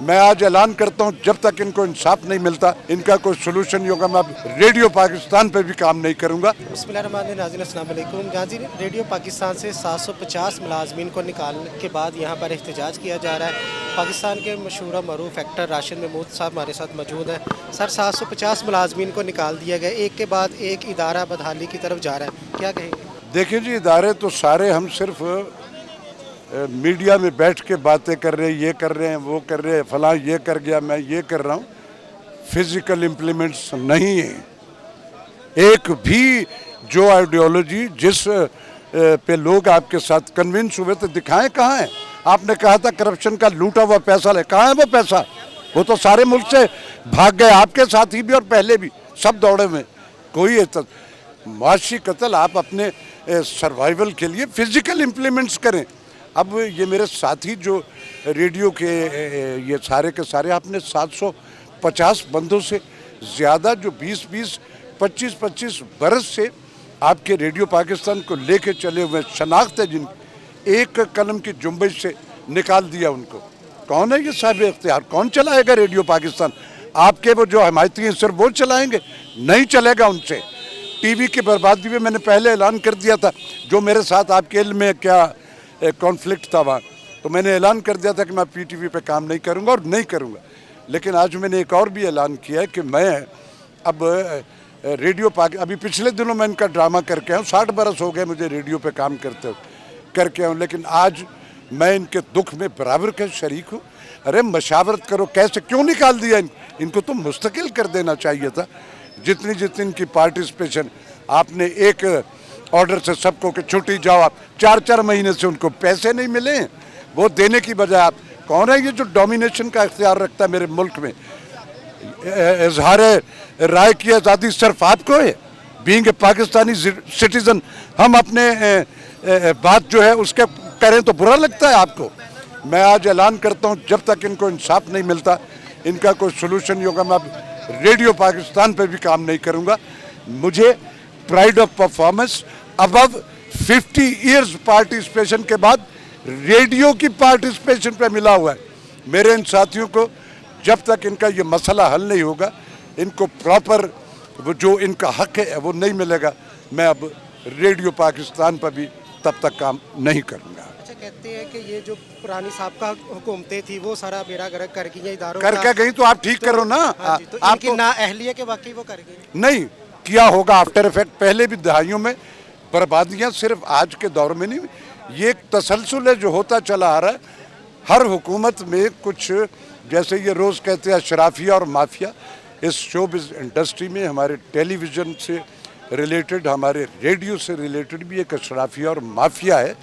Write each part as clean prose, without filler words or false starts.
मैं आज ऐलान करता हूं जब तक इनको इंसाफ नहीं मिलता, इनका कोई सोल्यूशन नहीं होगा, मैं अब रेडियो पाकिस्तान पे भी काम नहीं करूंगा। बिस्मिल्लाहिर्रहमानिर्रहीम, अस्सलाम वालेकुम। जहाँ जी रेडियो पाकिस्तान से 750 मुलाजमीन को निकालने के बाद यहाँ पर एहतजाज किया जा रहा है। पाकिस्तान के मशहूर मरूफ एक्टर राशिद महमूद साहब हमारे साथ मौजूद हैं। सर, 750 मुलाजमीन को निकाल दिया गया, एक के बाद एक इदारा बदहाली की तरफ जा रहा है, क्या कहेंगे? देखिए जी, इदारे तो सारे हम सिर्फ मीडिया में बैठ के बातें कर रहे हैं, ये कर रहे हैं, वो कर रहे हैं, फलां ये कर गया, मैं ये कर रहा हूँ, फिजिकल इम्प्लीमेंट्स नहीं है। एक भी जो आइडियोलॉजी जिस पे लोग आपके साथ कन्विंस हुए तो दिखाएं कहाँ है। आपने कहा था करप्शन का लूटा हुआ पैसा ले, कहाँ है वो पैसा? वो तो सारे मुल्क से भाग गए, आपके साथी भी और पहले भी सब दौड़े में। कोई मुआशी कत्ल आप अपने सर्वाइवल के लिए फिजिकल इम्प्लीमेंट्स करें। अब ये मेरे साथी जो रेडियो के ये सारे के सारे, आपने 750 बंदों से ज़्यादा जो 20-20, 25-25 बरस से आपके रेडियो पाकिस्तान को लेके चले हुए शनाख्त है जिन, एक कलम की जुम्बिश से निकाल दिया उनको। कौन है ये साहिब इख्तियार? कौन चलाएगा रेडियो पाकिस्तान? आपके वो जो हमायती हैं सिर्फ वो चलाएंगे? नहीं चलेगा उनसे। टीवी की बर्बादी में मैंने पहले ऐलान कर दिया था, जो मेरे साथ आपके इल्म में क्या कॉन्फ्लिक्ट था वहाँ, तो मैंने ऐलान कर दिया था कि मैं पीटीवी पे काम नहीं करूँगा और नहीं करूँगा। लेकिन आज मैंने एक और भी ऐलान किया है कि मैं अब रेडियो अभी पिछले दिनों मैं इनका ड्रामा करके आया हूँ, 60 बरस हो गए मुझे रेडियो पे काम करके आऊँ, लेकिन आज मैं इनके दुख में बराबर का शरीक हूँ। अरे मशावरत करो, कैसे क्यों निकाल दिया इनको? तो मुस्तकिल कर देना चाहिए था। जितनी इनकी पार्टिसिपेशन, आपने एक ऑर्डर से सबको कि छुट्टी जाओ, आप 4-4 महीने से उनको पैसे नहीं मिले, वो देने की बजाय आप, कौन है ये जो डोमिनेशन का इख्तियार रखता है मेरे मुल्क में? इजहार राय की आज़ादी सिर्फ आपको है, बीइंग ए पाकिस्तानी सिटीजन। हम अपने बात जो है उसके करें तो बुरा लगता है आपको। मैं आज ऐलान करता हूं जब तक इनको इंसाफ नहीं मिलता, इनका कोई सोल्यूशन नहीं होगा, मैं अब रेडियो पाकिस्तान पे भी काम नहीं करूंगा। मुझे pride of performance above 50 years participation के बाद रेडियो की पार्टिसिपेशन पे मिला हुआ है। मेरे इन साथियों को जब तक इनका ये मसला हल नहीं होगा, इनको प्रॉपर वो जो इनका हक है वो नहीं मिलेगा, मैं अब रेडियो पाकिस्तान पर भी तब तक काम नहीं करूँगा। अच्छा, कहते हैं कि ये जो पुरानी साबका हुकूमतें थी वो सारा बेड़ा गर्क कर गई, इदारों करके गई, तो आप ठीक करो ना। हाँ जी, तो आपकी नाअहलिया के वाकई वो कर गई नहीं किया होगा आफ्टर इफेक्ट। पहले भी दहाइयों में बर्बादियाँ सिर्फ आज के दौर में नहीं, ये एक तसलसल है जो होता चला आ रहा है। हर हुकूमत में कुछ, जैसे ये रोज़ कहते हैं अशराफिया और माफिया, इस शोबिज़ इंडस्ट्री में हमारे टेलीविज़न से रिलेटेड, हमारे रेडियो से रिलेटेड भी एक अशराफिया और माफिया है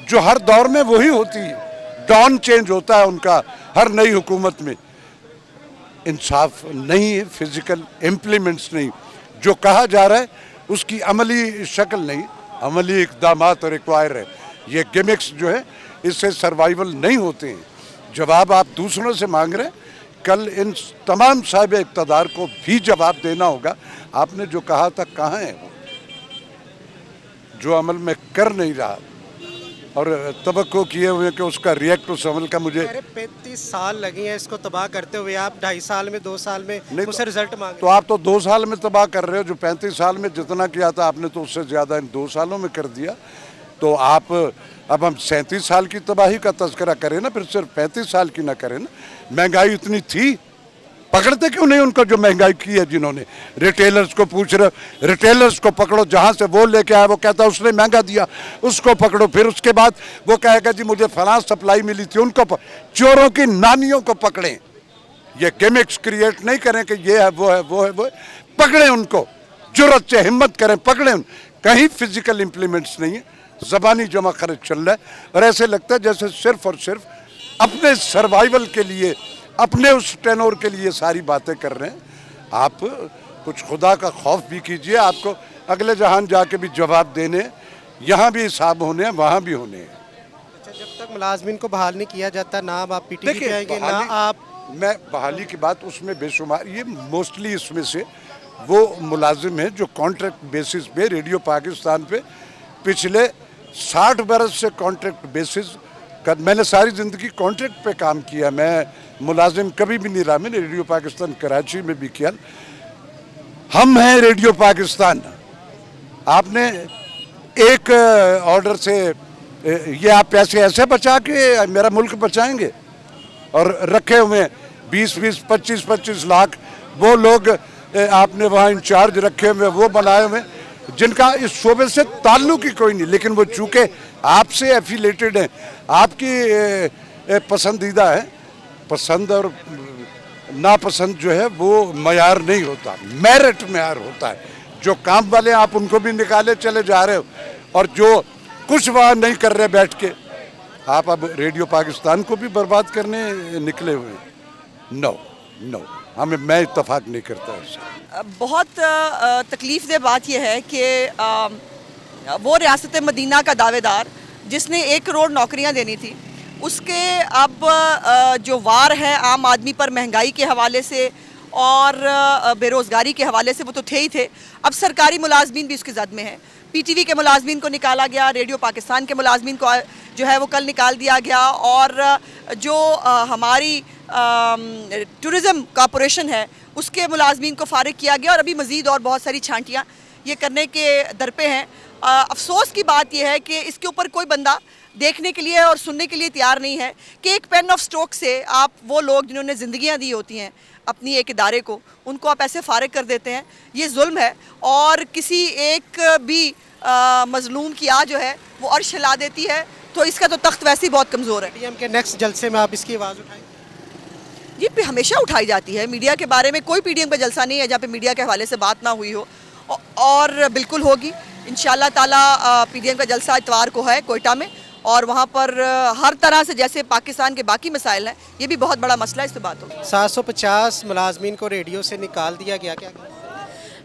जो हर दौर में वही होती है। डॉन चेंज होता है उनका हर नई हुकूमत में। इंसाफ नहीं है, फिजिकल इम्प्लीमेंट्स नहीं, जो कहा जा रहा है उसकी अमली शक्ल नहीं, अमली इक़दामात रिक्वायर है। ये गिमिक्स जो है इससे सर्वाइवल नहीं होते हैं। जवाब आप दूसरों से मांग रहे हैं, कल इन तमाम साहिब इक़्तिदार को भी जवाब देना होगा। आपने जो कहा था कहाँ है वो, जो अमल में कर नहीं रहा और तवक्को किए हुए कि उसका रिएक्ट उस अमल का मुझे 35 साल लगे हैं इसको तबाह करते हुए, आप 2.5 साल में 2 साल में उससे रिजल्ट मांग। तो आप तो 2 साल में तबाह कर रहे हो, जो 35 साल में जितना किया था आपने तो उससे ज़्यादा इन 2 सालों में कर दिया। तो आप अब हम 37 साल की तबाही का तज़किरा करें ना, फिर सिर्फ 35 साल की ना करें ना। महंगाई इतनी थी, पकड़ते क्यों नहीं उनको जो महंगाई की है जिन्होंने? रिटेलर्स को पूछ रहे, रिटेलर्स को पकड़ो, जहाँ से वो लेके आया वो कहता है उसने महंगा दिया, उसको पकड़ो। फिर उसके बाद वो कहेगा जी मुझे फलां सप्लाई मिली थी, उनको चोरों की नानियों को पकड़ें। ये गिमिक्स क्रिएट नहीं करें कि ये है वो है वो है वो है, पकड़ें उनको, जुर्रत से हिम्मत करें, पकड़ें। कहीं फिजिकल इम्प्लीमेंट्स नहीं है, ज़बानी जमा खर्च चल रहा है और ऐसे लगता है जैसे सिर्फ और सिर्फ अपने सर्वाइवल के लिए, अपने उस टेनोर के लिए सारी बातें कर रहे हैं। आप कुछ खुदा का खौफ भी कीजिए, आपको अगले जहान जाके भी जवाब देने, यहाँ भी हिसाब होने हैं, वहाँ भी होने हैं। अच्छा, जब तक मुलाजमीन को बहाल नहीं किया जाता, ना आप पीटीवी पे आएंगे ना आप। मैं बहाली की बात उसमें बेशुमार, ये मोस्टली इसमें से वो मुलाजिम हैं जो कॉन्ट्रैक्ट बेसिस पे रेडियो पाकिस्तान पे पिछले 60 बरस से कॉन्ट्रैक्ट बेसिस मैंने सारी ज़िंदगी कॉन्ट्रैक्ट पे काम किया, मैं मुलाजिम कभी भी नहीं रहा, मैंने रेडियो पाकिस्तान कराची में भी किया। हम हैं रेडियो पाकिस्तान। आपने एक ऑर्डर से ये आप पैसे ऐसे बचा के मेरा मुल्क बचाएंगे? और रखे हुए 20-20, 25-25 लाख वो लोग आपने वहाँ इंचार्ज रखे हुए, वो बनाए हुए जिनका इस शोबे से ताल्लुक ही कोई नहीं, लेकिन वो चूँकि आपसे एफिलेटेड हैं, आपकी पसंदीदा है। पसंद और नापसंद जो है वो मयार नहीं होता, मेरिट मयार होता है। जो काम वाले आप उनको भी निकाले चले जा रहे हो, और जो कुछ वहाँ नहीं कर रहे बैठ के, आप अब रेडियो पाकिस्तान को भी बर्बाद करने निकले हुए हैं। नो, मैं इत्तेफाक नहीं करता इससे। बहुत तकलीफ दह बात यह है कि वो रियासत मदीना का दावेदार जिसने 1 करोड़ नौकरियां देनी थी, उसके अब जो वार है आम आदमी पर महंगाई के हवाले से और बेरोज़गारी के हवाले से, वो तो थे ही थे। अब सरकारी मुलाजमीन भी उसकी जद में है। पीटीवी के मुलाजमीन को निकाला गया, रेडियो पाकिस्तान के मुलाजमीन को जो है वो कल निकाल दिया गया, और जो हमारी टूरिज़म कॉरपोरेशन है उसके मुलाजमीन को फारिग किया गया, और अभी मज़ीद और बहुत सारी छांटियाँ ये करने के दर पे हैं। अफसोस की बात यह है कि इसके ऊपर कोई बंदा देखने के लिए और सुनने के लिए तैयार नहीं है कि एक पेन ऑफ स्ट्रोक से आप वो लोग जिन्होंने ज़िंदगियाँ दी होती हैं अपनी एक इदारे को, उनको आप ऐसे फारिग कर देते हैं। ये जुल्म है, और किसी एक भी मजलूम की आ जो है वो अर्श हिला देती है, तो इसका तो तख्त वैसे ही बहुत कमज़ोर है। पीटीएम के नेक्स्ट जलसे में आप इसकी आवाज़ उठाएंगे? ये पे हमेशा उठाई जाती है। मीडिया के बारे में कोई पीटीएम का जलसा नहीं है जहाँ पे मीडिया के हवाले से बात ना हुई हो, और बिल्कुल होगी इंशाल्लाह ताला। पीटीएम का जलसा इतवार को है कोयटा में, और वहाँ पर हर तरह से जैसे पाकिस्तान के बाकी मसाइल हैं, ये भी बहुत बड़ा मसला है, इस पर बात होगी। 750 मुलाजमीन को रेडियो से निकाल दिया गया, क्या?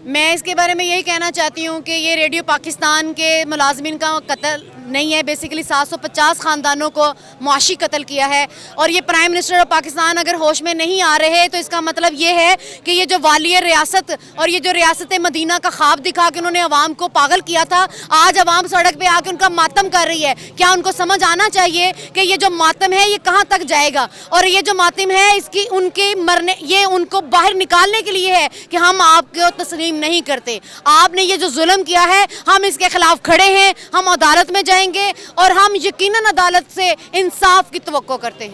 मैं इसके बारे में यही कहना चाहती हूँ कि ये रेडियो पाकिस्तान के मुलाजमीन का कत्ल नहीं है, बेसिकली 750 ख़ानदानों को मुआशी कत्ल किया है। और ये प्राइम मिनिस्टर ऑफ पाकिस्तान अगर होश में नहीं आ रहे तो इसका मतलब ये है कि ये जो वालिय रियासत और ये जो रियासत मदीना का ख्वाब दिखा के उन्होंने अवाम को पागल किया था, आज अवाम सड़क पे आके उनका मातम कर रही है। क्या उनको समझ आना चाहिए कि ये जो मातम है ये कहाँ तक जाएगा, और ये जो मातम है इसकी उनके मरने, ये उनको बाहर निकालने के लिए है कि हम आपको तस्लीम नहीं करते। आपने ये जो जुल्म किया है, हम इसके खिलाफ खड़े हैं, हम अदालत में जाएंगे, और हम यकीनन अदालत से इंसाफ की तवक्को करते हैं।